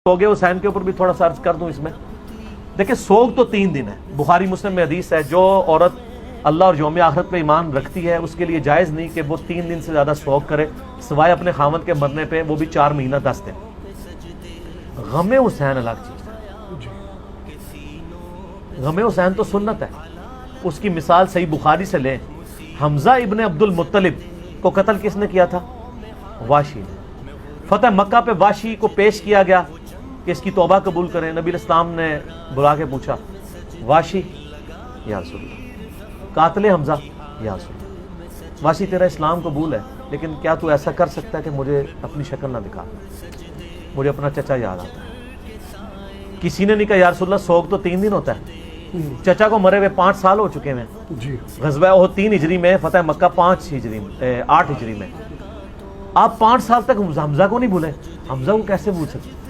سوگ حسین کے اوپر بھی تھوڑا سا عرض کر دوں اس میں. دیکھیں سوگ تو 3 دن ہے. بخاری مسلم میں حدیث ہے جو عورت اللہ اور یوم آخرت پہ ایمان رکھتی ہے اس کے لیے جائز نہیں کہ وہ 3 دن سے زیادہ سوگ کرے سوائے اپنے خاوند کے مرنے پہ، وہ بھی 4 مہینہ 10 دن. غم حسین الگ چیز ہے. غم حسین تو سنت ہے. اس کی مثال صحیح بخاری سے لیں. حمزہ ابن عبد المطلب کو قتل کس نے کیا تھا؟ واشی نے. فتح مکہ پہ واشی کو پیش کیا گیا کہ اس کی توبہ قبول کریں. نبی علیہ السلام نے بلا کے پوچھا واشی یا رسول اللہ، قاتل حمزہ یا رسول اللہ، واشی تیرا اسلام قبول ہے لیکن کیا تو ایسا کر سکتا ہے کہ مجھے اپنی شکل نہ دکھا؟ مجھے اپنا چچا یاد آتا ہے. کسی نے نہیں کہا یا رسول اللہ سوگ تو 3 دن ہوتا ہے. چچا کو مرے ہوئے 5 سال ہو چکے ہیں. غزوہ احد 3 ہجری میں، فتح مکہ 8 ہجری میں. آپ 5 سال تک حمزہ کو نہیں بھولے. حمزہ کو کیسے بھول سکتے؟